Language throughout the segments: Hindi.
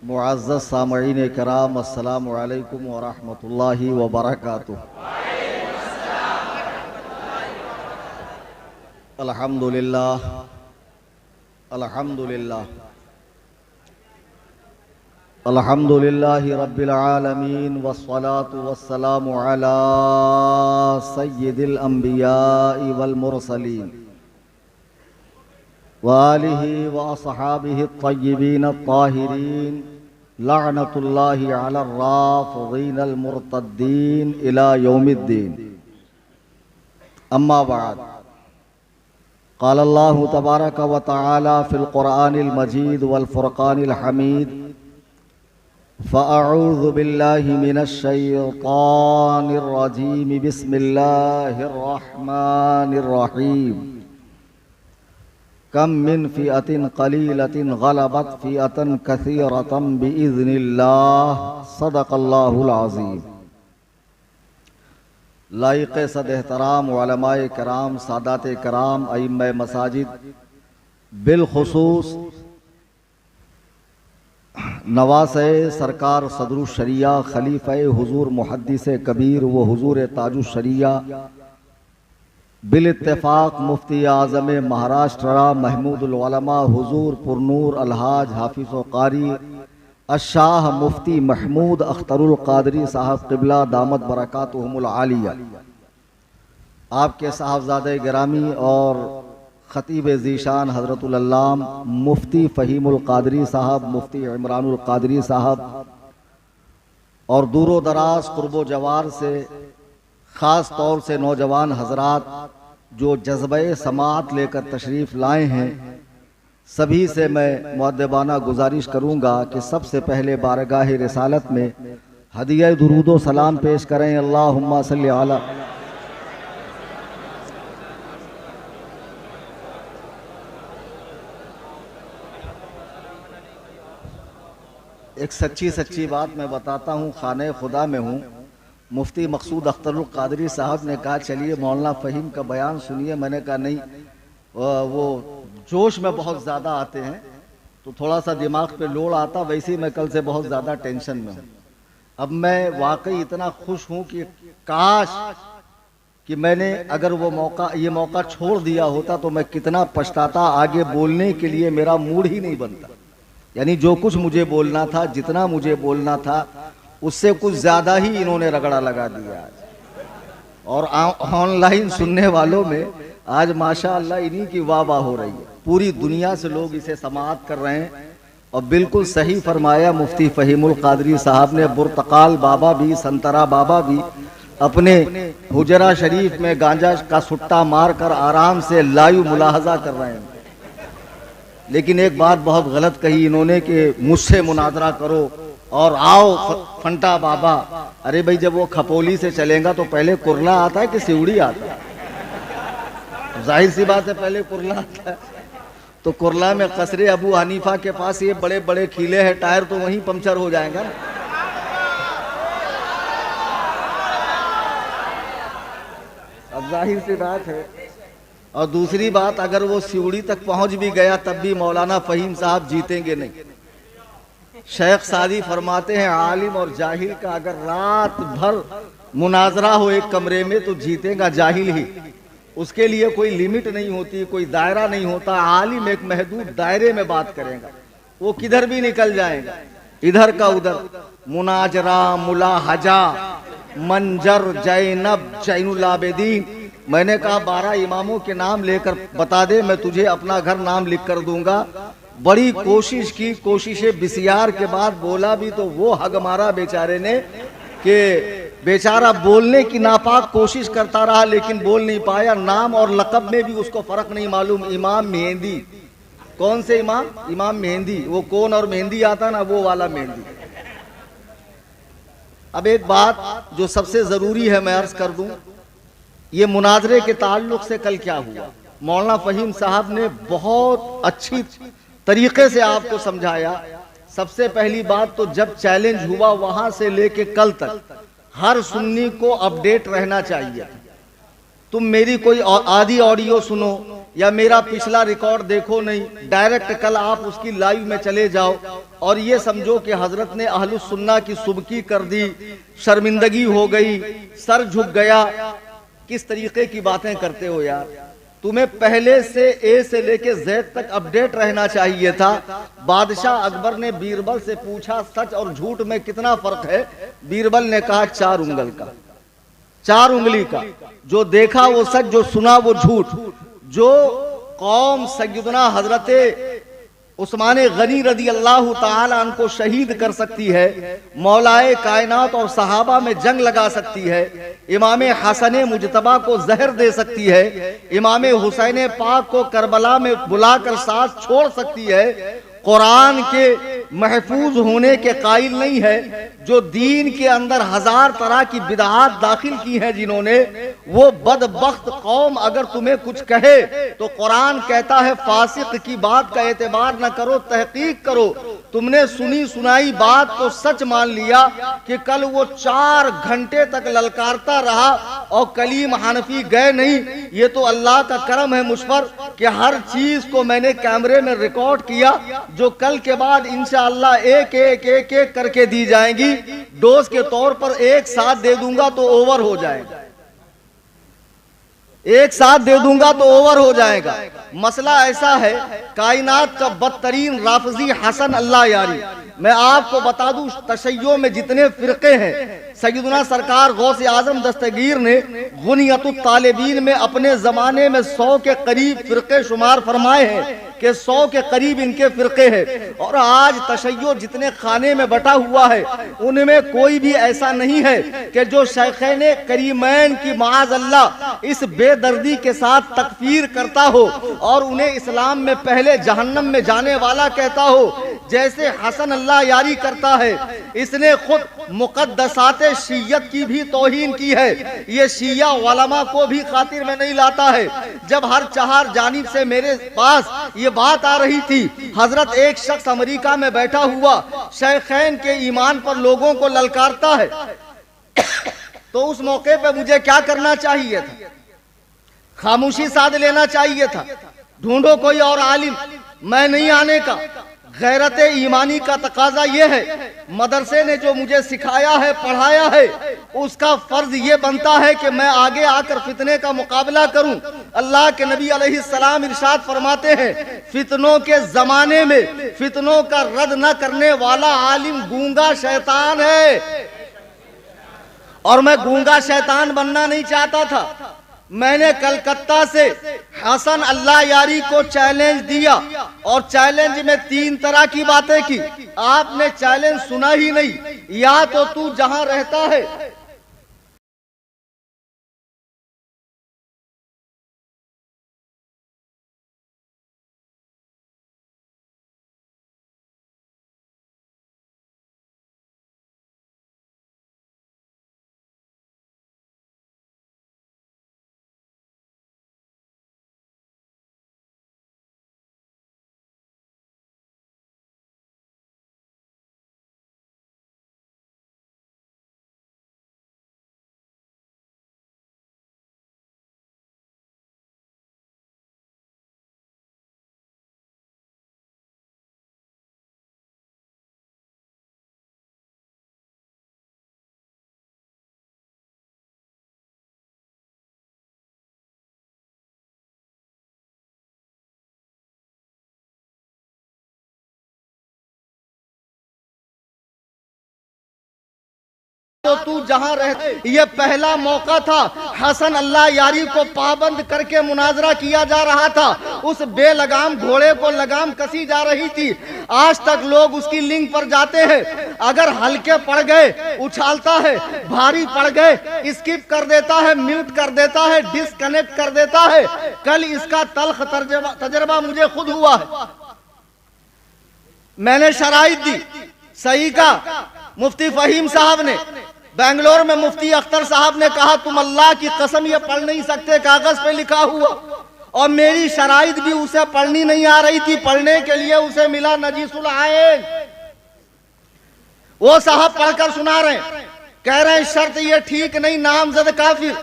मुअज़्ज़ज़ सामईन कराम, अस्सलामु अलैकुम व रहमतुल्लाहि व बरकातुहू। अल्हम्दुलिल्लाह अल्हम्दुलिल्लाह अल्हम्दुलिल्लाहि रब्बिल आलमीन वस्सलातु वस्सलामु अला सय्यिदिल अंबियाइ वल मुरसलीन व आलिहि व अस्हाबिहि अत्तय्यिबीन अत्ताहिरीन लअनतुल्लाहि अलर राफ़िदीनल मुर्तद्दीन इला यौमिद्दीन। अम्मा बाद, क़ाल अल्लाहु तबारक व तआला फ़िल क़ुरआनिल मजीद वल फ़ुरक़ानिल हमीद, फ़अऊज़ु बिल्लाहि मिनश शैतानिर रजीम, बिस्मिल्लाहिर रहमानिर रहीम। कम मिन फ़िअतिन क़लीलतिन ग़लबत फ़िअतन कसीरतन बिइज़्निल्लाह, सदक़ल्लाहुल अज़ीम। लाइक़ सद एहतराम उलमाए कराम, सादात कराम, अइम्मा मसाजिद, बिलखुसूस नवासे सरकार सदरुश शरिया खलीफ़े हुजूर मुहद्दिस कबीर व हुजूर ताजुश शरिया बिल इत्तेफाक मुफ्ती आज़म महाराष्ट्र महमूदुल उलमा हुजूर पुरनूर अलहाज हाफिज़ व कारी अशाह मुफ्ती महमूद अख्तरुल कादरी साहब क़िबला दामत बरकातुहुमुल आलिया, आपके साहबजादे गिरामी और ख़तीब ज़ीशान हज़रतुल अल्लाम मुफ्ती फ़हीमुल कादरी साहब, मुफ्ती इमरानुल कादरी साहब और दूरो दराज क़ुर्बो जवार से ख़ास तौर से नौजवान हजरात जो जज्बे समात लेकर तशरीफ़ लाए हैं, सभी से मैं मुअद्दबाना गुजारिश करूँगा कि सबसे पहले बारगाह रिसालत में हदिया दुरूदो सलाम पेश करें। अल्लाहुम्मा सल्ली अला। एक सच्ची बात मैं बताता हूँ, खाने खुदा में हूँ। मुफ्ती मकसूद अख्तरुल कादरी साहब ने कहा चलिए मौलाना फ़हीम का बयान सुनिए। मैंने कहा नहीं, वो जोश में बहुत ज़्यादा आते हैं तो थोड़ा सा दिमाग पे लोड आता, वैसे ही मैं कल से बहुत ज़्यादा टेंशन में हूँ। अब मैं वाकई इतना खुश हूँ कि काश कि मैंने अगर वो ये मौका छोड़ दिया होता तो मैं कितना पछताता। आगे बोलने के लिए मेरा मूड ही नहीं बनता। यानी जो कुछ मुझे बोलना था, जितना मुझे बोलना था, उससे कुछ ज़्यादा ही इन्होंने रगड़ा लगा दिया आज। और ऑनलाइन सुनने वालों में आज माशाअल्लाह इन्हीं की वाह वाह हो रही है। पूरी दुनिया से लोग इसे समाअत कर रहे हैं। और बिल्कुल सही फरमाया मुफ्ती फ़हीमुल कादरी साहब ने। बुर्तकाल बाबा भी, संतरा बाबा भी अपने हुजरा शरीफ में गांजा का सुट्टा मार कर आराम से लाइव मुलाहजा कर रहे हैं। लेकिन एक बात बहुत गलत कही इन्होंने कि मुझसे मुनाजरा करो और आओ फंटा बाबा। अरे भाई, जब वो खपोली से चलेगा तो पहले कुरला आता है कि सिवड़ी आता है? जाहिर सी बात है पहले कुरला आता है। तो कुरला में कसरे अबू हनीफा के पास ये बड़े बड़े खीले हैं टायर, तो वहीं पंक्चर हो जाएगा ना। अब जाहिर सी बात है। और दूसरी बात, अगर वो सिवड़ी तक पहुंच भी गया तब भी मौलाना फ़हीम साहब जीतेंगे नहीं। शेख सादी फरमाते हैं आलिम और जाहिल का अगर रात भर मुनाजरा हो एक कमरे में तो जीतेगा जाहिल ही। उसके लिए कोई लिमिट नहीं होती, कोई दायरा नहीं होता। आलिम एक महदूद दायरे में बात करेगा, वो किधर भी निकल जाएगा, इधर का उधर। मुनाजरा, मुलाहजा, मंजर, जैनब, जैनुल आबिदीन। मैंने कहा 12 इमामों के नाम लेकर बता दे, मैं तुझे अपना घर नाम लिख कर दूंगा। बड़ी कोशिश की, कोशिशें बिसियार के बाद बोला भी तो वो हग मारा बेचारे ने कि बेचारा बोलने की नापाक कोशिश करता रहा लेकिन बोल नहीं पाया। नाम और लक़ब में भी उसको फर्क नहीं मालूम। इमाम मेहंदी। कौन से इमाम? इमाम मेहंदी। वो कौन और मेहंदी आता ना, वो वाला मेहंदी। अब एक बात जो सबसे जरूरी है मैं अर्ज कर दूं, ये मुनाजरे के ताल्लुक से कल क्या हुआ। मौलाना फ़हीम साहब ने बहुत अच्छी तरीके से आपको समझाया। सबसे पहली बात तो जब चैलेंज हुआ वहां से लेके कल तक हर सुन्नी को अपडेट रहना चाहिए। तुम मेरी कोई आधी ऑडियो सुनो या मेरा पिछला रिकॉर्ड देखो नहीं, डायरेक्ट कल आप उसकी लाइव में चले जाओ और ये समझो कि हजरत ने अहलुस सुन्ना की सुबकी कर दी, शर्मिंदगी हो गई, सर झुक गया। किस तरीके की बातें करते हो यार। तुम्हें पहले से ए से लेके जेड तक अपडेट रहना चाहिए था। बादशाह अकबर ने बीरबल से पूछा सच और झूठ में कितना फर्क है। बीरबल ने कहा 4 उंगल का, 4 उंगली का। जो देखा वो सच, जो सुना वो झूठ। जो कौम सैयदना हजरत उस्मान गनी रदी अल्लाह ताला अन्हु को शहीद कर सकती है, मौलाए कायनात और सहाबा में जंग लगा सकती है, इमाम हसन मुजतबा को जहर दे सकती है, इमाम हुसैन पाक को करबला में बुलाकर साथ छोड़ सकती है, कुरान के महफूज होने के कायल नहीं है, जो दीन के अंदर 1000 तरह की बिदआत दाखिल की है जिन्होंने, वो बदबख्त कौम अगर तुम्हें कुछ कहे तो कुरान कहता है फासिक की बात का एतबार न करो, तहकीक करो। तुमने सुनी सुनाई बात को सच मान लिया कि कल वो 4 घंटे तक ललकारता रहा और कलीम हनफी गए नहीं। ये तो अल्लाह का करम है मुझ पर कि हर चीज को मैंने कैमरे में रिकॉर्ड किया, जो कल के बाद इंशाअल्लाह एक एक एक एक करके दी जाएंगी। डोज के तौर पर एक साथ दे दूंगा तो ओवर हो जाएगा, एक साथ दे दूंगा तो ओवर हो जाएगा। मसला ऐसा है, कायनात का बदतरीन राफजी हसन अल्लाह यारी। मैं आपको बता दूं, तशय्यो में जितने फिरके हैं, सैयदना सरकार गौसे आजम दस्तगीर ने गुनियतुत तालिबीन में अपने जमाने में 100 के करीब फिरके शुमार फरमाए हैं कि 100 के करीब इनके फिरके हैं। और आज तशय्यो जितने खाने में बटा हुआ है, उनमें कोई भी ऐसा नहीं है कि जो शेखैन करीमैन की माज़ अल्लाह इस बेदर्दी के साथ तकफीर करता हो और उन्हें इस्लाम में पहले जहन्नम में जाने वाला कहता हो, जैसे हसन अल्लाह यारी करता है। इसने खुद मुकद्दसात शियत की भी तौहीन की है। ये शिया उलमा को भी खातिर में नहीं लाता है। जब हर 4 जानिब से मेरे पास ये बात आ रही थी, हजरत एक शख्स अमेरिका में बैठा हुआ शेखैन के ईमान पर लोगों को ललकारता है, तो उस मौके पे मुझे क्या करना चाहिए था? खामोशी साध लेना चाहिए था। ढूंढो कोई और आलिम, मैं नहीं आने का। गैरत ईमानी का तकाजा ये है, मदरसे ने जो मुझे सिखाया है, पढ़ाया है, उसका फर्ज ये बनता है कि मैं आगे आकर फितने का मुकाबला करूं। अल्लाह के नबी अलैहिस्सलाम इरशाद फरमाते हैं, फितनों के जमाने में फितनों का रद्द न करने वाला आलिम गूंगा शैतान है। और मैं गूंगा शैतान बनना नहीं चाहता था। मैंने कलकत्ता से हसन अल्लाह यारी को चैलेंज दिया और चैलेंज में 3 तरह की बातें की। आपने चैलेंज सुना ही नहीं। या तो तू जहां रहता है तो तू जहां रहते, ये पहला मौका था। हसन अल्लाह यारी को पाबंद करके मुनाजरा किया जा रहा था। उस बेलगाम घोड़े को लगाम कसी जा रही थी। आज तक लोग उसकी लिंक पर जाते हैं, अगर हल्के पड़ गए उछालता है, भारी पड़ गए स्किप कर देता है, म्यूट कर देता है, डिस्कनेक्ट कर देता है। कल इसका तल्ख तजर्बा मुझे खुद हुआ है। मैंने शराइत दी, सही का मुफ्ती फहीम साहब ने, बेंगलोर में मुफ्ती अख्तर साहब ने कहा तुम अल्लाह की कसम ये पढ़ नहीं सकते, कागज पे लिखा हुआ। और मेरी शराइत भी उसे पढ़नी नहीं आ रही थी। पढ़ने के लिए उसे मिला नजीसुल आयन, वो साहब पढ़कर सुना रहे हैं, कह रहे हैं शर्त ये ठीक नहीं, नामजद काफिर।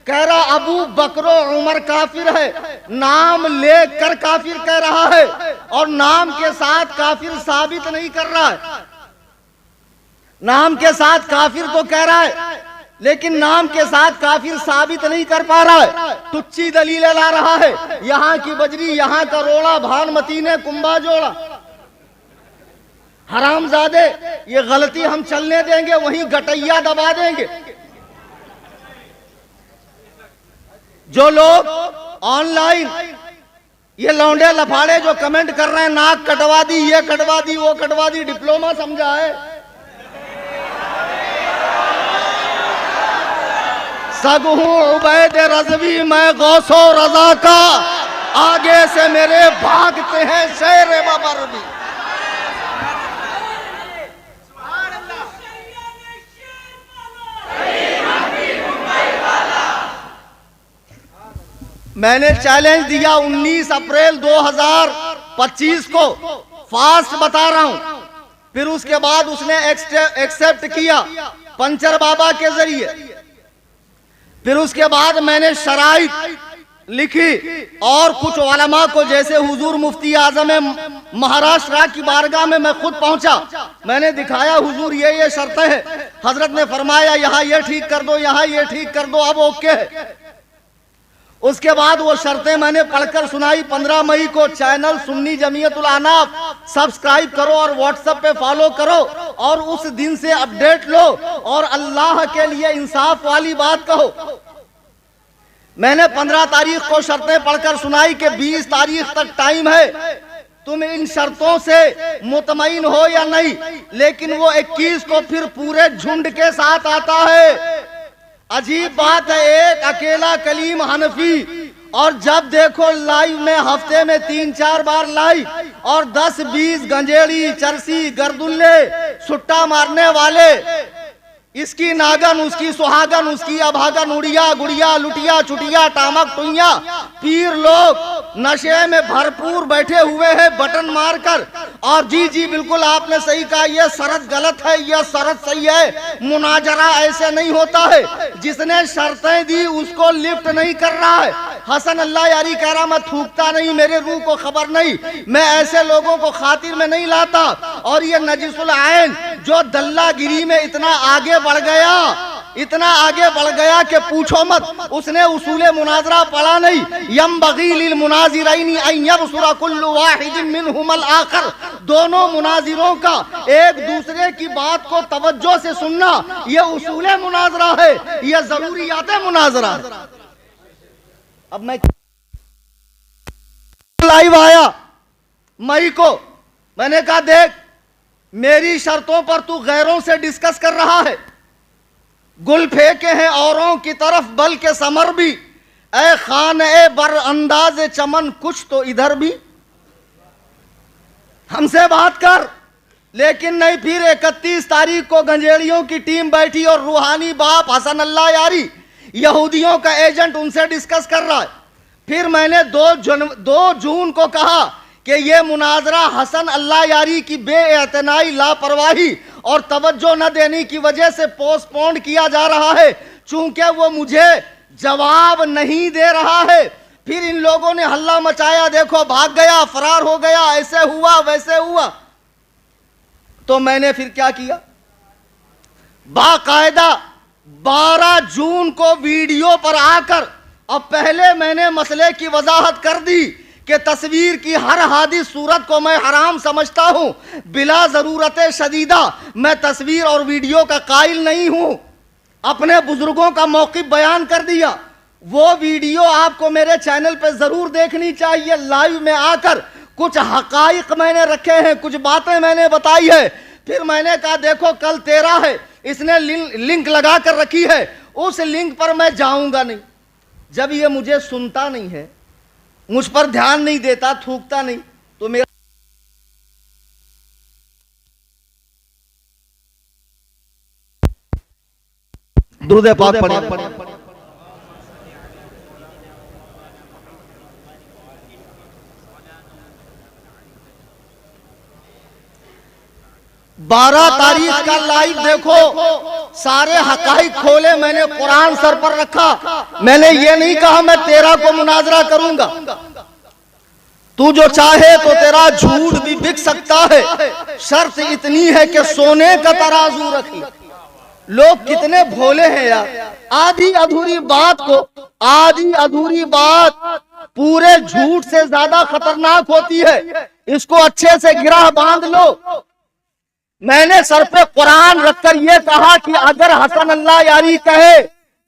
कह रहा अबू बकर उमर काफिर है, नाम लेकर काफिर कह रहा है और नाम के साथ काफिर साबित नहीं कर रहा है। नाम के साथ काफिर तो कह रहा है लेकिन नाम के साथ काफिर साबित नहीं कर पा रहा है, तुच्छी दलीलें ला रहा है। यहां की बजरी, यहां का रोड़ा, भानुमती ने कुंभा जोड़ा। हरामजादे, ये गलती हम चलने देंगे, वहीं गटैया दबा देंगे। जो लोग ऑनलाइन ये लौंडे लफाड़े जो कमेंट कर रहे हैं, नाक कटवा दी, ये कटवा दी, वो कटवा दी, डिप्लोमा समझा है। सग हूं उबैद रज़वी, मैं गौसो रजा का, आगे से मेरे भागते हैं शेर बबर भी। मैंने चैलेंज दिया 19 अप्रैल 2025 को, फास्ट बता रहा हूं। फिर उसके बाद उसने एक्सेप्ट किया पंचर बाबा के जरिए। फिर उसके बाद मैंने शराइत लिखी और कुछ उलमा को, जैसे हुजूर मुफ्ती आजम महाराष्ट्र की बारगाह में मैं खुद पहुंचा, मैंने दिखाया हुजूर ये शर्तें हैं। हजरत ने फरमाया यहाँ ये ठीक कर दो, यहाँ ये ठीक कर दो, अब ओके है। उसके बाद वो शर्तें मैंने पढ़कर सुनाई। 15 मई को चैनल सुन्नी जमीयतुल अनाफ सब्सक्राइब करो और व्हाट्सएप पे फॉलो करो और उस दिन से अपडेट लो और अल्लाह के लिए इंसाफ वाली बात कहो। मैंने 15 तारीख को शर्तें पढ़कर सुनाई कि 20 तारीख तक टाइम है, तुम इन शर्तों से मुतमईन हो या नहीं। लेकिन वो 21 को फिर पूरे झुंड के साथ आता है। अजीब बात है, एक अकेला कलीम हनफी, और जब देखो लाइव में हफ्ते में 3-4 बार लाइव, और 10-20 गंजेड़ी, चरसी, गर्दुल्ले, सुट्टा मारने वाले, इसकी नागन, उसकी सुहागन, उसकी अभागन, उड़िया गुड़िया, लुटिया चुटिया, टामक टुइया, पीर लोग नशे में भरपूर बैठे हुए हैं बटन मारकर। और जी जी बिल्कुल आपने सही कहा, यह शरत गलत है, यह शरत सही है। मुनाजरा ऐसे नहीं होता है। जिसने शर्तें दी उसको लिफ्ट नहीं कर रहा है। हसन अल्लाह यारी कह रहा मैं थूकता नहीं, मेरे रूह को खबर नहीं, मैं ऐसे लोगों को खातिर में नहीं लाता। और ये नजिसुल आइन जो दल्लागिरी में इतना आगे बढ़ गया, इतना आगे बढ़ गया कि पूछो मत। उसने उसूले मुनाजरा पढ़ा नहीं। यंबगी लिल मुनाजिरैनी अन यबसुरा कुल्लु वाहिदिन मिनहुमल आखर, दोनों मुनाजिरों का एक दूसरे की बात को तवज्जो से सुनना, यह उसूले मुनाजरा है, यह जरूरियात मुनाजरा है। अब मैं लाइव आया मई को, मैंने कहा देख मेरी शर्तों पर तू गैरों से डिस्कस कर रहा है, गुल फेंके हैं औरों की तरफ बल्कि समर भी, ए खान ए बर अंदाज चमन कुछ तो इधर भी, हमसे बात कर। लेकिन नहीं, फिर 31 तारीख को गंजेड़ियों की टीम बैठी और रूहानी बाप हसन अल्लाह यारी यहूदियों का एजेंट उनसे डिस्कस कर रहा है। फिर मैंने 2 जून को कहा कि यह मुनाजरा हसन अल्लाह यारी की बेइतनाई, लापरवाही और तवज्जो न देने की वजह से पोस्टपोन किया जा रहा है, चूंकि वो मुझे जवाब नहीं दे रहा है। फिर इन लोगों ने हल्ला मचाया, देखो भाग गया, फरार हो गया, ऐसे हुआ वैसे हुआ। तो मैंने फिर क्या किया, बाकायदा 12 जून को वीडियो पर आकर, अब पहले मैंने मसले की वजाहत कर दी कि तस्वीर की हर हादिस सूरत को मैं हराम समझता हूं, बिला जरूरत शदीदा मैं तस्वीर और वीडियो का कायल नहीं हूं। अपने बुजुर्गों का मौक़िफ़ बयान कर दिया। वो वीडियो आपको मेरे चैनल पे जरूर देखनी चाहिए। लाइव में आकर कुछ हकाइक मैंने रखे हैं, कुछ बातें मैंने बताई है। फिर मैंने कहा देखो कल 13 है, इसने लिंक लगा कर रखी है, उस लिंक पर मैं जाऊंगा नहीं। जब ये मुझे सुनता नहीं है, मुझ पर ध्यान नहीं देता, थूकता नहीं, तो मेरा दुरूद पाक पढ़िए। 12 तारीख का लाइव देखो, सारे हकाइक खोले, मैंने कुरान सर पर रखा। मैंने ये नहीं कहा मैं तेरा को मुनाजरा करूंगा, तू जो चाहे तो तेरा झूठ भी बिक सकता है, शर्त इतनी है कि सोने का तराजू रखी। लोग कितने भोले हैं यार, आधी अधूरी बात को, आधी अधूरी बात पूरे झूठ से ज्यादा खतरनाक होती है। इसको अच्छे से गिरह बांध लो। मैंने सर पे कुरान रखकर यह कहा कि अगर हसन अल्लाह यारी कहे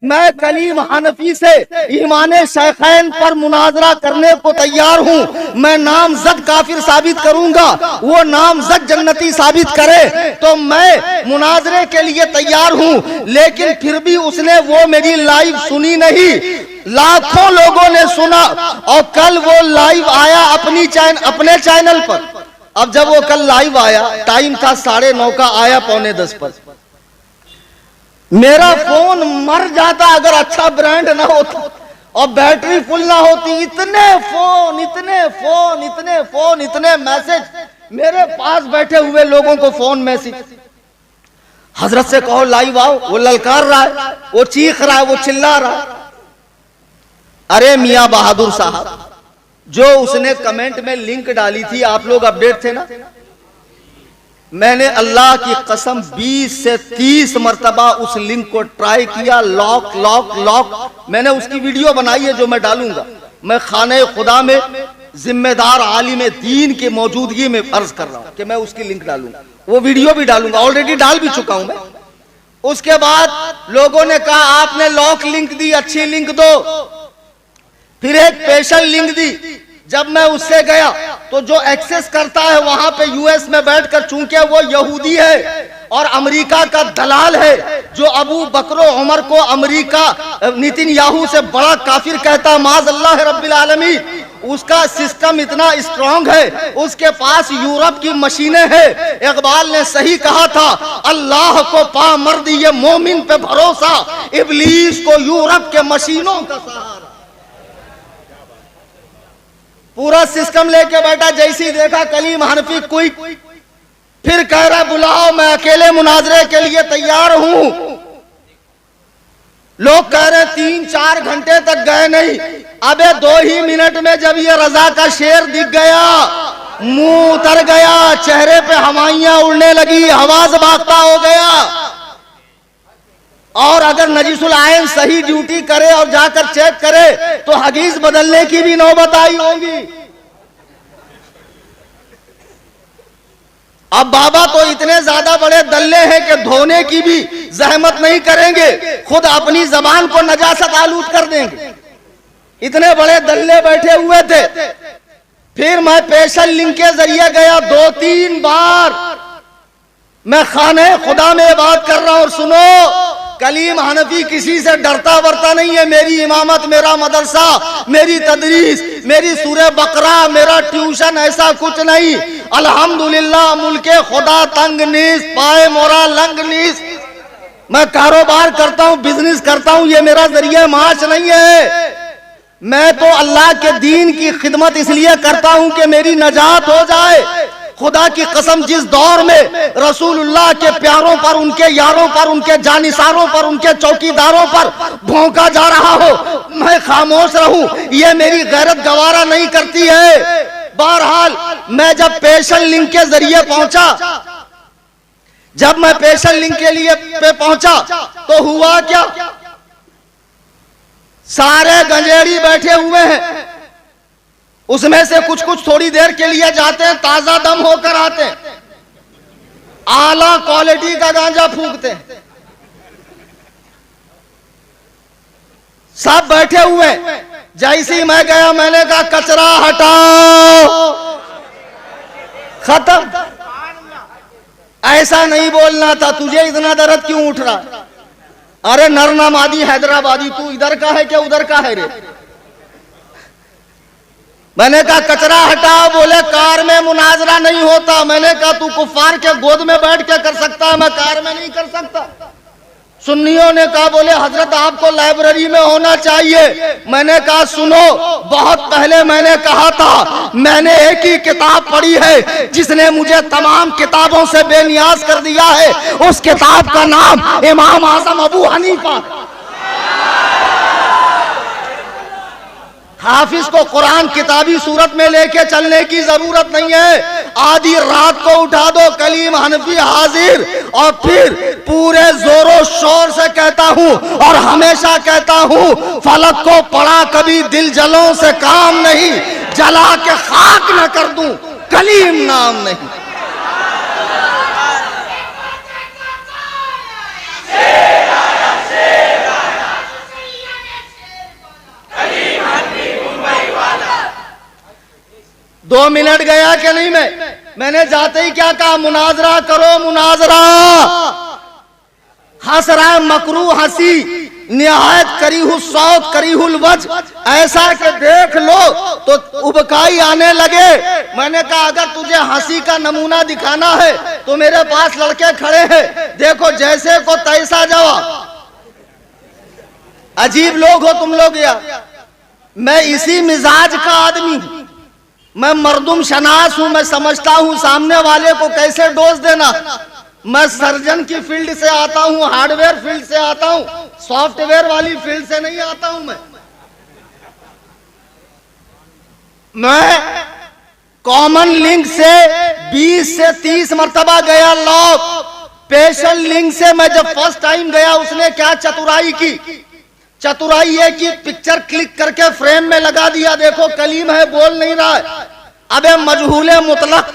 मैं कलीम हनफी से ईमान शेखैन पर मुनाजरा करने को तैयार हूं, मैं नामजद काफिर साबित करूंगा, वो नामजद जन्नती साबित करे तो मैं मुनाजरे के लिए तैयार हूं। लेकिन फिर भी उसने वो मेरी लाइव सुनी नहीं, लाखों लोगों ने सुना। और कल वो लाइव आया अपने चैनल पर। अब जब वो कल लाइव आया, टाइम था 9:30 का, आया 9:45 पर। मेरा फोन मर जाता अगर अच्छा ब्रांड ना होता और बैटरी फुल ना होती। इतने फोन, इतने फोन, इतने फोन, इतने मैसेज, मेरे पास बैठे हुए लोगों को फोन मैसेज, हजरत से कहो लाइव आओ, वो ललकार रहा है, वो चीख रहा है, वो चिल्ला रहा है। अरे मियां बहादुर साहब, जो उसने कमेंट में लिंक डाली थी, आप लोग अपडेट थे ना, मैंने अल्लाह की कसम 20 से 30 मरतबा उस लिंक को ट्राई किया, लॉक लॉक लॉक। मैंने उसकी वीडियो बनाई है जो मैं डालूंगा। मैं खाने खुदा में जिम्मेदार आलिम दीन की मौजूदगी में अर्ज कर रहा हूं कि मैं उसकी लिंक डालूंगा, वो वीडियो भी डालूंगा, ऑलरेडी डाल भी चुका हूं मैं। उसके बाद लोगों ने कहा आपने लॉक लिंक दी, अच्छी लिंक दो। फिर एक स्पेशल लिंक दी। जब मैं उससे गया तो जो एक्सेस करता है वहां पे यूएस में बैठकर, चूंकि वो यहूदी है और अमेरिका का दलाल है, जो अबू बकर उमर को अमेरिका नितिन याहू से बड़ा काफिर कहता, माज़ अल्लाह रब्बिल आलमीन, उसका सिस्टम इतना स्ट्रांग है, उसके पास यूरोप की मशीनें हैं। इकबाल ने सही कहा था, अल्लाह को पा मर्द ये मोमिन पे भरोसा, इब्लीस को यूरोप के मशीनों का सहारा। पूरा सिस्टम लेके बैठा। जैसी देखा कलीम हनफी कोई, फिर कह रहा बुलाओ, मैं अकेले मुनाजरे के लिए तैयार हूं। लोग कह रहे 3-4 घंटे तक गए नहीं। अबे 2 ही मिनट में जब ये रजा का शेर दिख गया, मुंह उतर गया, चेहरे पे हवाइयां उड़ने लगी, हवाज भागता हो गया। और अगर नजीसुल आयन सही ड्यूटी करे और जाकर चेक करे तो हदीस बदलने की भी नौबत आई होगी। अब बाबा तो इतने ज्यादा बड़े दल्ले हैं कि धोने की भी जहमत नहीं करेंगे, खुद अपनी जबान को नजासत आलूद कर देंगे। इतने बड़े दल्ले बैठे हुए थे। फिर मैं स्पेशल लिंक के जरिए गया 2-3 बार। मैं खाने खुदा में बात कर रहा हूं और सुनो, कलीम हनफी किसी से डरता वरता नहीं है। मेरी इमामत, मेरा मदरसा, मेरी तदरीस, मेरी सूरह बकरा, मेरा ट्यूशन, ऐसा कुछ नहीं। अल्हम्दुलिल्लाह मुल्के खुदा तंग नीस, पाए मोरा लंग नीस। मैं कारोबार करता हूं, बिजनेस करता हूं, ये मेरा जरिया माश नहीं है। मैं तो अल्लाह के दीन की खिदमत इसलिए करता हूं कि मेरी नजात हो जाए। खुदा की कसम, जिस दौर में रसूलुल्लाह के प्यारों पर, उनके यारों पर, उनके जानिसारों पर, उनके चौकीदारों पर भौंका जा रहा हो, मैं खामोश रहूं, ये मेरी गैरत गवारा नहीं करती है। बहरहाल मैं जब स्पेशल लिंक के जरिए पहुंचा, जब मैं स्पेशल लिंक के लिए पे पहुंचा तो हुआ क्या, सारे गंजेड़ी बैठे हुए हैं। उसमें से कुछ कुछ थोड़ी देर के लिए जाते हैं, ताजा दम होकर आते हैं, आला क्वालिटी का गांजा फूंकते हैं। सब बैठे हुए। जैसे ही मैं गया, मैंने कहा कचरा हटाओ, खत्म। ऐसा नहीं बोलना था, तुझे इतना दर्द क्यों उठ रहा? अरे नरनमादी हैदराबादी, तू इधर का है क्या उधर का है रे? मैंने कहा कचरा हटाओ। बोले कार में मुनाजरा नहीं होता। मैंने कहा तू कुफार के गोद में बैठ के कर सकता है, मैं कार में नहीं कर सकता। सुन्नियों ने कहा बोले हजरत आपको लाइब्रेरी में होना चाहिए। मैंने कहा सुनो, बहुत पहले मैंने कहा था, मैंने एक ही किताब पढ़ी है जिसने मुझे तमाम किताबों से बेनियाज कर दिया है। उस किताब का नाम इमाम आजम अबू हनीफा। हाफिज को कुरान किताबी सूरत में लेके चलने की जरूरत नहीं है। आधी रात को उठा दो, कलीम हनफी हाजिर, और फिर पूरे जोरों शोर से कहता हूं और हमेशा कहता हूं, फलक को पढ़ा कभी दिल जलों से काम नहीं, जला के खाक न कर दूं कलीम नाम नहीं। दो मिनट गया कि नहीं? मैंने जाते ही क्या कहा? मुनाजरा करो, मुनाजरा। हंस रहा है मकरू हंसी, निहायत करीहु सौत करीहुल वज, ऐसा कि देख लो तो उबकाई आने लगे। मैंने कहा अगर तुझे हंसी का नमूना दिखाना है तो मेरे पास लड़के खड़े हैं, देखो जैसे को तैसा जवाब। अजीब लोग हो तुम लोग यार। मैं इसी मिजाज का आदमी हूं, मैं मर्दुम शनास हूं। मैं समझता हूं सामने वाले को कैसे डोज देना। मैं सर्जन की फील्ड से आता हूं, हार्डवेयर फील्ड से आता हूं, सॉफ्टवेयर वाली फील्ड से नहीं आता हूं। मैं कॉमन लिंक से 20 से 30 मर्तबा गया लॉक। स्पेशल लिंक से मैं जब फर्स्ट टाइम गया, उसने क्या चतुराई की? चतुराई ये कि पिक्चर क्लिक करके फ्रेम में लगा दिया, देखो कलीम है, बोल नहीं रहा है। अबे मजहूले मुतलक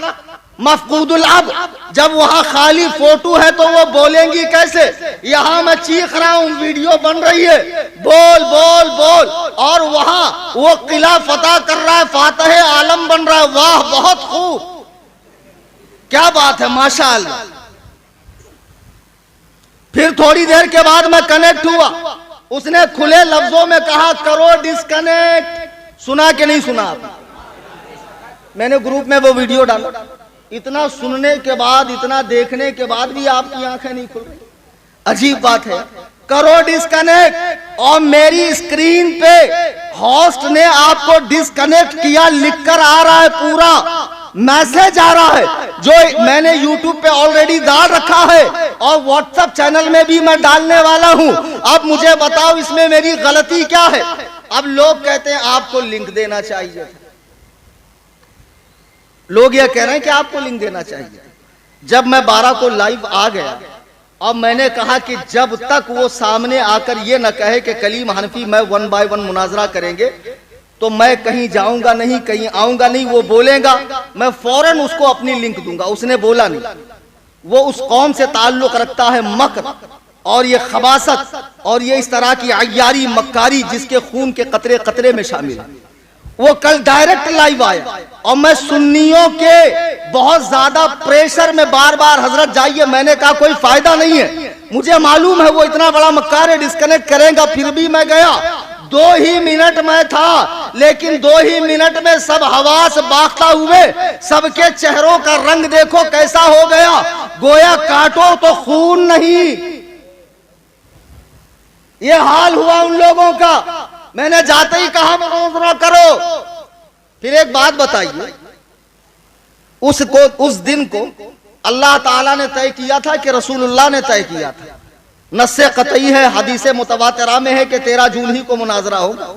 मफकूदुल अब, जब वहां खाली फोटो है तो वो बोलेंगी कैसे? यहां मैं चीख रहा हूं, वीडियो बन रही है, बोल बोल बोल, और वहां वो किला फतह कर रहा है, फातह आलम बन रहा है। वाह बहुत खूब, क्या बात है, माशाअल्लाह। फिर थोड़ी देर के बाद मैं कनेक्ट हुआ, उसने खुले लफ्जों में कहा करो डिस्कनेक्ट। सुना कि नहीं सुना? मैंने ग्रुप में वो वीडियो डाला। इतना सुनने के बाद, इतना देखने के बाद भी आपकी आंखें नहीं खुल रही, अजीब बात है। करो डिस्कनेक्ट, और मेरी स्क्रीन पे होस्ट ने आपको डिस्कनेक्ट किया लिखकर आ रहा है, पूरा मैसेज आ रहा है, जो मैंने YouTube पे ऑलरेडी डाल रखा है और WhatsApp चैनल में भी मैं डालने वाला हूं। अब मुझे बताओ इसमें मेरी गलती क्या है? अब लोग कहते हैं आपको लिंक देना चाहिए, लोग ये कह रहे हैं कि आपको लिंक देना चाहिए। जब मैं 12 को लाइव आ गया और मैंने कहा कि जब तक वो सामने आकर ये न कहे कि कलीम हनफी मैं 1 बाय 1 मुनाजरा करेंगे, तो मैं कहीं जाऊंगा नहीं, कहीं आऊंगा नहीं। वो बोलेगा मैं फौरन उसको अपनी लिंक दूंगा। उसने बोला नहीं, वो उस कौम से ताल्लुक रखता है मकर और ये खबासत और ये इस तरह की अय्यारी मक्कारी जिसके खून के कतरे कतरे में शामिल है। वो कल डायरेक्ट लाइव आया और मैं सुन्नियों के बहुत ज्यादा प्रेशर में बार बार हजरत जाइए, मैंने कहा कोई फायदा नहीं है, मुझे मालूम है वो इतना बड़ा मक्कार है, डिस्कनेक्ट करेगा। फिर भी मैं गया। 2 ही मिनट में था, लेकिन 2 ही मिनट में सब हवास बागता हुए, सबके चेहरों का रंग देखो कैसा हो गया, गोया काटो तो खून नहीं। ये हाल हुआ उन लोगों का। मैंने जाते ही कहा मुनाजरा करो। फिर एक बात बताइए, उस दिन को अल्लाह ताला ने तय किया था कि रसूलुल्लाह ने तय किया था? नस्से कतई है, हदीसे मुतवातिरा में है कि 13 जून ही को मुनाजरा होगा।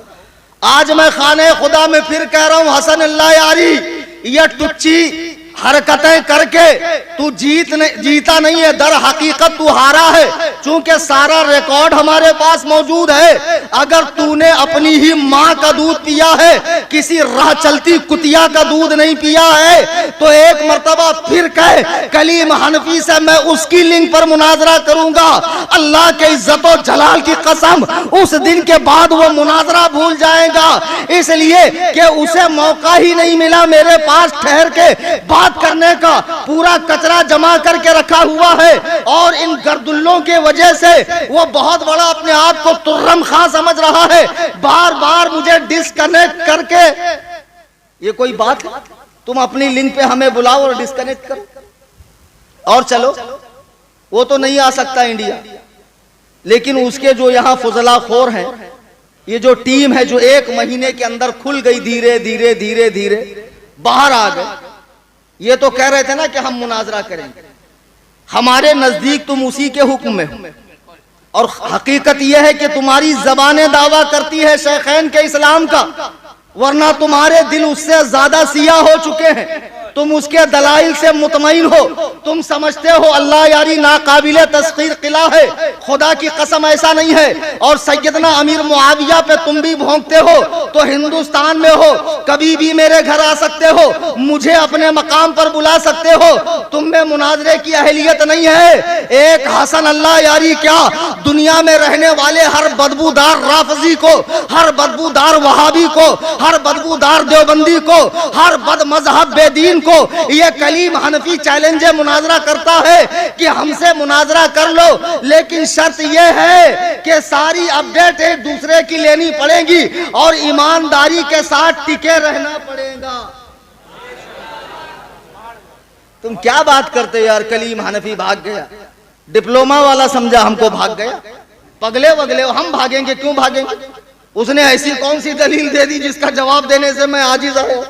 आज मैं खाने खुदा में फिर कह रहा हूं, हसन अल्लाह यारी, ये टुच्ची हरकतें करके तू जीता नहीं है, दर हकीकत तू हारा है। चूंकि सारा रिकॉर्ड हमारे पास मौजूद है। अगर तूने अपनी ही माँ का दूध पिया है, किसी राह चलती कुतिया का दूध नहीं पिया है, तो एक मर्तबा फिर कह कलीम हनफी से मैं उसकी लिंक पर मुनाजरा करूंगा। अल्लाह के इज्जत और जलाल की कसम, उस दिन के बाद वो मुनाजरा भूल जाएगा, इसलिए कि उसे मौका ही नहीं मिला मेरे पास ठहर के बात करने का। पूरा कचरा जमा करके रखा हुआ है और इन गर्दुल्लों के वजह से वो बहुत बड़ा अपने आप को तुर्रम खां समझ रहा है, बार बार मुझे डिस्कनेक्ट करके। ये कोई बात है? तुम अपनी लिंक पे हमें बुलाओ और डिस्कनेक्ट करो और चलो। वो तो नहीं आ सकता इंडिया, लेकिन उसके जो यहाँ फुजलाखोर हैं, ये जो टीम है जो 1 महीने के अंदर खुल गई, धीरे धीरे धीरे धीरे बाहर आ गए। ये तो कह रहे थे ना कि हम मुनाजरा करेंगे, हमारे नजदीक तुम उसी के हुक्म में हो, और हकीकत यह है कि तुम्हारी जबानें दावा करती है शेखैन के इस्लाम का, वरना तुम्हारे दिल उससे ज्यादा सिया हो चुके हैं। तुम उसके दलाइल से मुतमईन हो, तुम समझते हो अल्लाह यारी नाकाबिले तस्खीर किला है, खुदा की कसम ऐसा नहीं है। और सैयदना अमीर मुआविया पे तुम भी भौंकते हो, तो हिंदुस्तान में हो, कभी भी मेरे घर आ सकते हो, मुझे अपने मकाम पर बुला सकते हो, तुम में मुनाजरे की अहलियत नहीं है। एक हसन अल्लाह यारी क्या, दुनिया में रहने वाले हर बदबूदार राफजी को, हर बदबूदार वहाबी को, हर बदबूदार देवबंदी को, हर बद मजहब बेदीन को ये कलीम हनफी चैलेंज मुनाजरा करता है कि हमसे मुनाजरा कर लो, लेकिन शर्त यह है कि सारी अपडेट एक दूसरे की लेनी पड़ेगी और ईमानदारी के साथ टिके रहना पड़ेगा। तुम क्या बात करते हो यार, कलीम हनफी भाग गया, डिप्लोमा वाला समझा हमको भाग गया, पगले वगले हम भागेंगे, क्यों भागेंगे? उसने ऐसी कौन सी दलील दे दी जिसका जवाब देने से मैं आजिज आया।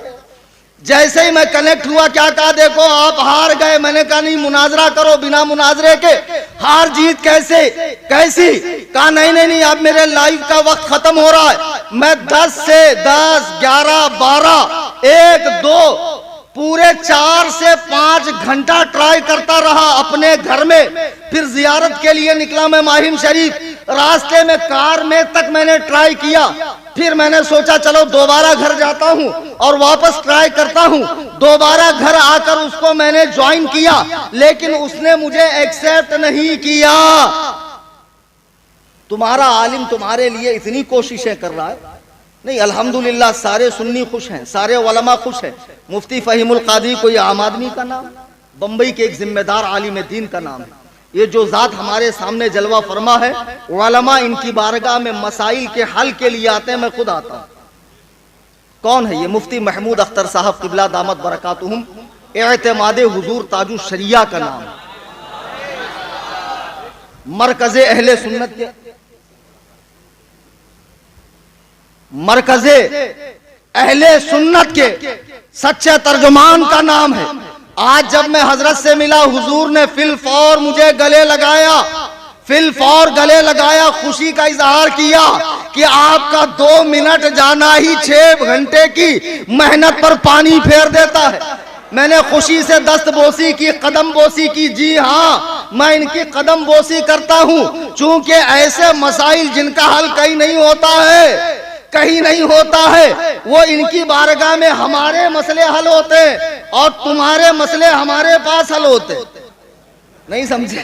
जैसे ही मैं कनेक्ट हुआ क्या कहा, देखो आप हार गए। मैंने कहा नहीं, मुनाजरा करो बिना मुनाजरे के, हार जीत कैसे कैसी? कहा नहीं नहीं नहीं, अब मेरे लाइव का वक्त खत्म हो रहा है। मैं 10 से 10, 11, 12, 1, 2 पूरे 4 से 5 घंटा ट्राई करता रहा अपने घर में। फिर जियारत के लिए निकला मैं माहिम शरीफ, रास्ते में कार में तक मैंने ट्राई किया। फिर मैंने सोचा चलो दोबारा घर जाता हूं और वापस ट्राई करता हूं। दोबारा घर आकर उसको मैंने ज्वाइन किया, लेकिन उसने मुझे एक्सेप्ट नहीं किया। तुम्हारा आलिम तुम्हारे लिए इतनी कोशिशें कर रहा है। नहीं, अल्हम्दुलिल्लाह सारे सुन्नी खुश हैं, सारे उलमा खुश हैं। मुफ्ती फहीमुल कादरी कोई आम आदमी का नाम, बंबई के एक जिम्मेदार आलिम दीन का नाम है। ये जो जात हमारे सामने जलवा फरमा है, उलमा इनकी बारगाह में मसाइल के हल के लिए आते हैं, मैं खुद आता हूं। कौन है ये? मुफ्ती महमूद अख्तर साहब क़िबला दामत बरकातुहुम, एतमादे हुजूर ताजु शरिया का नाम है। मरकज़े अहले सुन्नत के, मरकज़े अहले सुन्नत के सच्चे तर्जुमान का नाम है। आज जब मैं हजरत से मिला, हुजूर ने फिलफौर मुझे गले लगाया, फिलफौर गले लगाया, खुशी का इजहार किया कि आपका 2 मिनट जाना ही 6 घंटे की मेहनत पर पानी फेर देता है। मैंने खुशी से दस्तबोसी की, कदम बोसी की। जी हाँ, मैं इनकी कदम बोसी करता हूँ, चूंकि ऐसे मसाइल जिनका हल कहीं नहीं होता है, कहीं नहीं होता है, वो इनकी बारगाह में हमारे मसले हल होते और तुम्हारे मसले हमारे पास हल होते। नहीं समझे?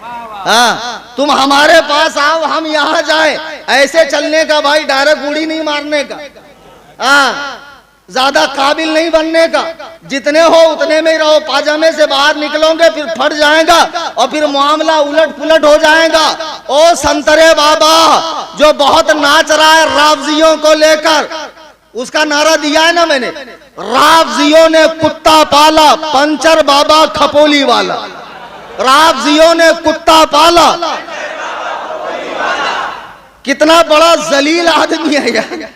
हाँ, तुम हमारे पास आओ, हम यहाँ जाए, ऐसे चलने का भाई, डायरेक्ट उड़ी नहीं मारने का। हाँ, ज्यादा काबिल नहीं बनने का, जितने हो उतने में ही रहो। पाजामे से बाहर निकलोगे फिर फट जाएगा और फिर मामला उलट पुलट हो जाएगा। ओ संतरे बाबा जो बहुत नाच रहा है रावजियों को लेकर, उसका नारा दिया है ना मैंने, रावजियों ने कुत्ता पाला, पंचर बाबा खपोली वाला। रावजियों ने कुत्ता पाला, कितना बड़ा जलील आदमी है यार।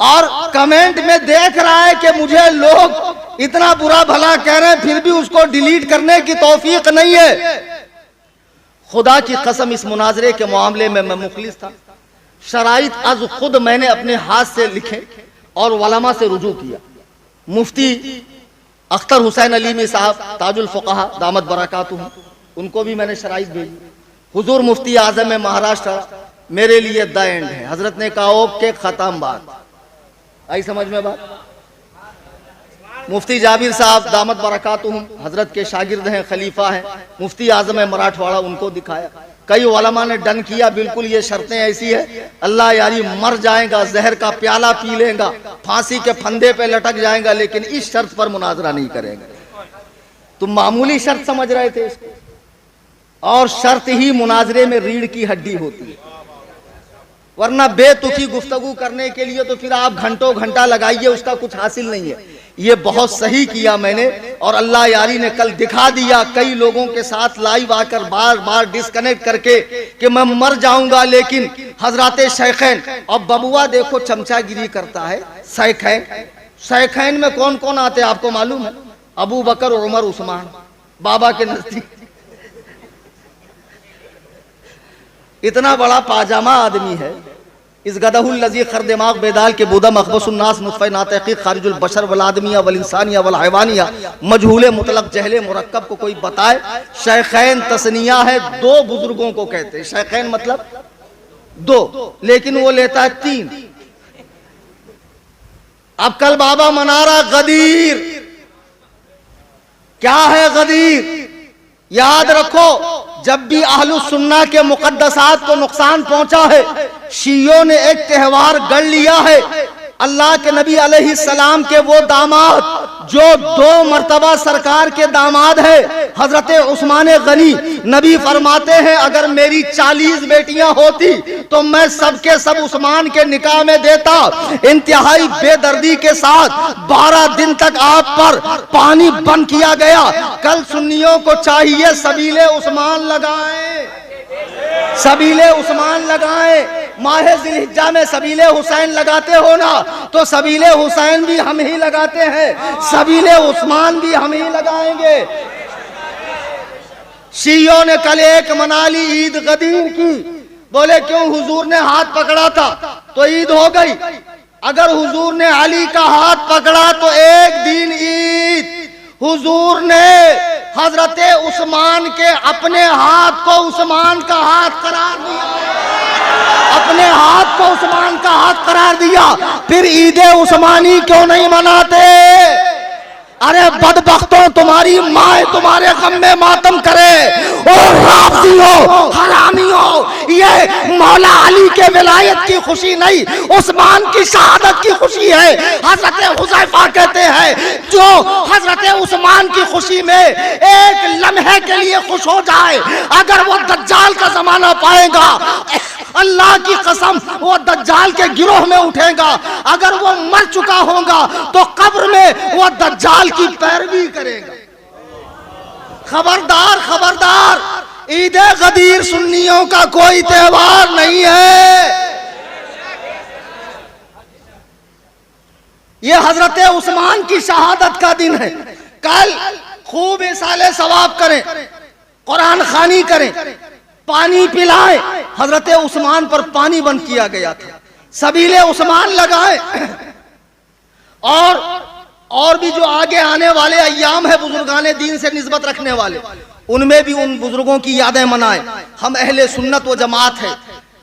और कमेंट में देख रहा है कि मुझे लोग इतना बुरा भला कह रहे हैं, फिर भी उसको डिलीट करने की तौफीक नहीं है। खुदा की कसम, इस मुनाजरे के मामले में मैं मुखलिस था। शराइत अज खुद मैंने अपने हाथ से लिखे और उलमा से रुजू किया। मुफ्ती अख्तर हुसैन अलीमी साहब ताजुल फुक़हा दामत बरकातुहुम, उनको भी मैंने शराइत भेजी। हुजूर मुफ्ती आजम महाराष्ट्र मेरे लिए द एंड है। हजरत ने कहा ओके, खत्म बात। आई समझ में बात? मुफ्ती जाबिर साहब दामत बरकातुहुम हजरत के शागिर्द हैं, खलीफा हैं, मुफ्ती आजम है मराठवाड़ा, उनको दिखाया। कई उलमा ने डन किया, बिल्कुल ये शर्तें ऐसी है, अल्लाह यारी मर जाएगा, जहर का प्याला पी लेगा, फांसी के फंदे पे लटक जाएगा, लेकिन इस शर्त पर मुनाजरा नहीं करेंगे। तुम मामूली शर्त समझ रहे थे इसको, और शर्त ही मुनाजरे में रीढ़ की हड्डी होती है। वरना बेतुकी गुफ्तगू करने के लिए तो फिर आप घंटों घंटा लगाइए, उसका कुछ हासिल नहीं है। ये बहुत सही किया मैंने, और अल्लाह यारी ने कल दिखा दिया कई लोगों के साथ लाइव आकर बार बार डिस्कनेक्ट करके कि मैं मर जाऊंगा, लेकिन हजरत शैखैन, और बबुआ देखो चमचागिरी करता है। शैखैन, शैखैन में कौन कौन आते हैं आपको मालूम है? अबू बकर, उमर, उस्मान, बाबा के नजदीक। इतना बड़ा पाजामा आदमी है। इस गदहुल लजी खर दिमाग बेदाल के बुदा मखबसुन्नास नुत्फ़े नातक़ी खारिजुल बशर वल आदमिया वल इंसानिया वल हैवानिया मजहूले मुतलक जहले मुरक्कब को कोई बताए। शैखैन तस्निया है, दो बुजुर्गों को कहते हैं। शैखैन मतलब दो, लेकिन वो लेता है तीन। अब कल बाबा मना रहा गदीर। क्या है गदीर? याद रखो, जब भी अहलुस सुन्ना के मुक़द्दसात को नुकसान पहुंचा है, शियों ने एक त्योहार गढ़ लिया है। अल्लाह के नबी अलैहि सलाम के वो दामाद जो 2 मर्तबा सरकार के दामाद है, हजरत उस्मान गनी, नबी फरमाते हैं अगर मेरी 40 बेटियां होती तो मैं सबके सब उस्मान के निकाह में देता। इंतहाई बेदर्दी के साथ 12 दिन तक आप पर पानी बंद किया गया। कल सुन्नियों को चाहिए सबीले उस्मान लगाएं, सबीले उस्मान लगाएं। माहे जिलहिज्जा में सबीले हुसैन लगाते हो ना, तो सबीले हुसैन भी हम ही लगाते हैं, सबीले उस्मान भी हम ही लगाएंगे। शियों ने कल एक मना ली ईद गदीर की। बोले क्यों? हुजूर ने हाथ पकड़ा था तो ईद हो गई। अगर हुजूर ने अली का हाथ पकड़ा तो एक दिन ईद। हुजूर ने हजरते उस्मान के अपने हाथ को उस्मान का हाथ करार दिया, अपने हाथ को उस्मान का हाथ करार दिया। फिर ईदे उस्मानी क्यों नहीं मनाते? अरे बदबख्तों, तुम्हारी माँ तुम्हारे गम में मातम करे। और राफ़िज़ियों, हरामियों, ये मौला अली के विलायत की खुशी नहीं, उस्मान की शहादत की खुशी है। हजरत हुज़ैफा कहते हैं जो हजरत उस्मान की खुशी में एक लम्हे के लिए खुश हो जाए, अगर वो दज्जाल का जमाना पाएगा, अल्लाह की कसम वो दज्जाल के गिरोह में उठेगा। अगर वो मर चुका होगा तो कब्र में वो दज्जाल की पैरवी करेगा। खबरदार, खबरदार, ईद गदीर सुन्नियों का कोई त्योहार नहीं है। ये हजरत उस्मान की शहादत का दिन है। कल खूब इसाले सवाब करें, कुरान खानी करें, पानी पिलाएं। हजरत उस्मान पर पानी बंद किया गया था, सबीले उस्मान लगाए। और भी जो आगे आने वाले अय्याम है बुजुर्गाने दीन से निस्बत रखने वाले, उनमें भी उन बुजुर्गों की यादें मनाएं। हम अहले सुन्नत व जमात है,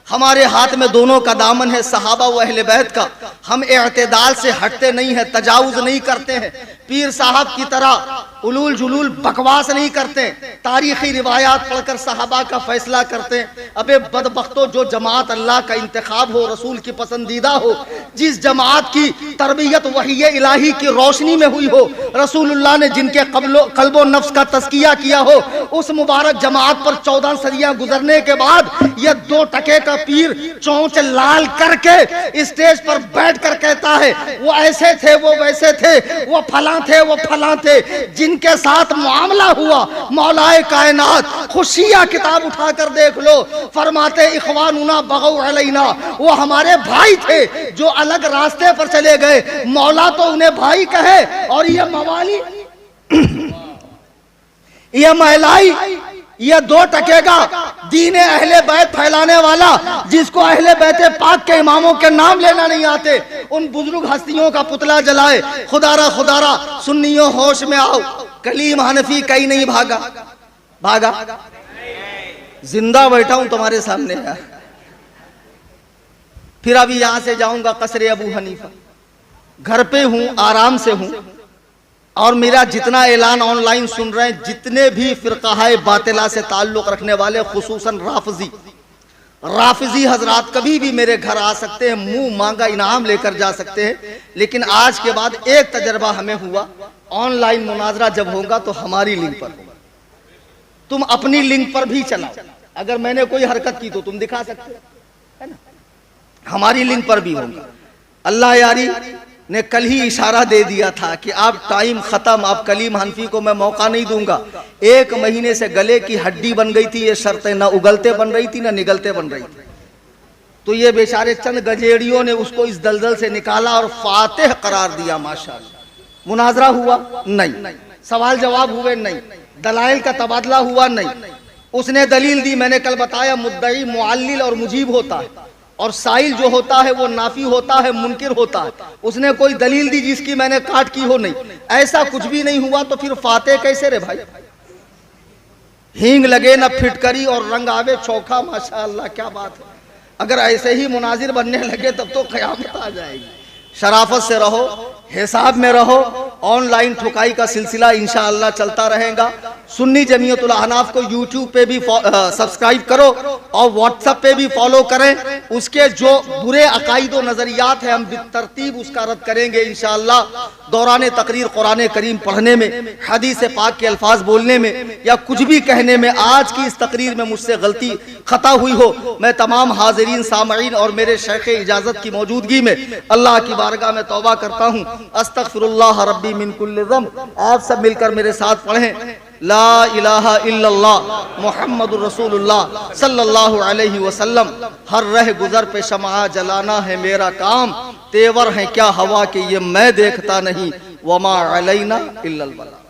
हमारे हाथ में दोनों का दामन है, सहाबा व अहले बैत का। हम इअ्तिदाल से हटते नहीं है, तजावुज नहीं करते हैं, पीर साहब की तरह उलूल जुलूल बकवास नहीं करते, तारीखी रिवायात पढ़कर सहाबा का फैसला करते हैं। अबे बदबख्तों, जो जमात अल्लाह का इंतखाब हो, रसूल की पसंदीदा हो, जिस जमात की तरबियत वही इलाही की रोशनी में हुई हो, रसूलुल्लाह ने जिनके कल्बो नफ्स का तस्किया किया हो, उस मुबारक जमात पर 14 सदियां गुजरने के बाद यह 2 टके का पीर चोंच लाल करके स्टेज पर बैठ कर कहता है वो ऐसे थे, वो वैसे थे, वो फला थे, वो फला थे, जिनके साथ मामला हुआ मौलाए कायनात। खुशिया किताब उठाकर देख लो, फरमाते इखवानुना बगौ अलैना, वो हमारे भाई थे जो अलग रास्ते पर चले गए, मौला तो उन्हें भाई कहे। और ये मवाली, ये महिलाई, ये 2 टके का दीने अहले बैत फैलाने वाला, जिसको अहले बैते पाक के इमामों के नाम लेना नहीं आते, उन बुजुर्ग हस्तियों का पुतला जलाए। खुदारा खुदारा, सुन्नियों होश में आओ, कलीम हनफी कहीं नहीं भागा, भागा, जिंदा बैठा हूं तुम्हारे सामने यार। फिर अभी यहां से जाऊंगा कसरे अबू हनीफा, घर पे हूं, आराम से हूं, और मेरा जितना ऐलान ऑनलाइन सुन रहे हैं, जितने भी फिरकाए बातिला से ताल्लुक रखने वाले, खुसूसन राफिजी हजरात कभी भी मेरे घर आ सकते हैं, मुंह मांगा इनाम लेकर जा सकते हैं। लेकिन आज के बाद एक तजर्बा हमें हुआ, ऑनलाइन मुनाजरा जब होगा तो हमारी लिंक पर होगा, तुम अपनी लिंक पर भी चलाओ। अगर मैंने कोई हरकत की तो तुम दिखा सकते हो, है ना? हमारी लिंक पर भी होगा। अल्लाह यारी ने कल ही इशारा दे दिया था कि आप टाइम खत्म, आप कलीम हनफी को मैं मौका नहीं दूंगा। 1 महीने से गले की हड्डी बन गई थी, ये शर्तें ना उगलते बन रही थी ना निगलते बन रही थी। तो ये बेचारे चंद गजेड़ियों ने उसको इस दलदल से निकाला और फातिह करार दिया। माशाअल्लाह। मुनाजरा हुआ नहीं, सवाल जवाब हुए नहीं, दलाइल का तबादला हुआ नहीं। उसने दलील दी, मैंने कल बताया मुद्दई मुअल्लिल और मुजीब होता है, और साइल जो होता है वो नाफी होता है, मुनकिर होता है। उसने कोई दलील दी जिसकी मैंने काट की हो नहीं, ऐसा कुछ भी नहीं हुआ। तो फिर फाते कैसे रे भाई? हींग लगे ना फिटकरी और रंग आवे चौखा। माशाअल्लाह, क्या बात है। अगर ऐसे ही मुनाजिर बनने लगे तब तो क़यामत आ जाएगी। शराफत से रहो, हिसाब में रहो। ऑनलाइन ठुकाई का सिलसिला इंशाअल्लाह चलता रहेगा। सुन्नी जमीयतुल अहनाफ को यूट्यूब पे भी सब्सक्राइब करो और व्हाट्सएप पे भी फॉलो करें। उसके जो बुरे अकायद व नजरियात है हम बितरतीब उसका रद्द करेंगे इंशाअल्लाह। दौरान तकरीर कुरान करीम पढ़ने में, हदीस पाक के अल्फाज बोलने में या कुछ भी कहने में, आज की इस तकरीर में मुझसे गलती खता हुई हो, मैं तमाम हाजिरीन सामईन और मेरे शेख इजाजत की मौजूदगी में अल्लाह की बारगाह में तौबा करता हूँ। अस्तगफिरुल्लाह रब्बी मिन कुल्लि ज़ंब। आप सब मिलकर मेरे साथ पढ़ें, ला इलाहा इल्लल्लाह मुहम्मदुर रसूलुल्लाह सल्लल्लाहु अलैहि वसल्लम। हर रह गुजर पे शमआ जलाना है मेरा काम, तेवर है क्या हवा के ये मैं देखता नहीं, वमा अलैना इल्लल बला।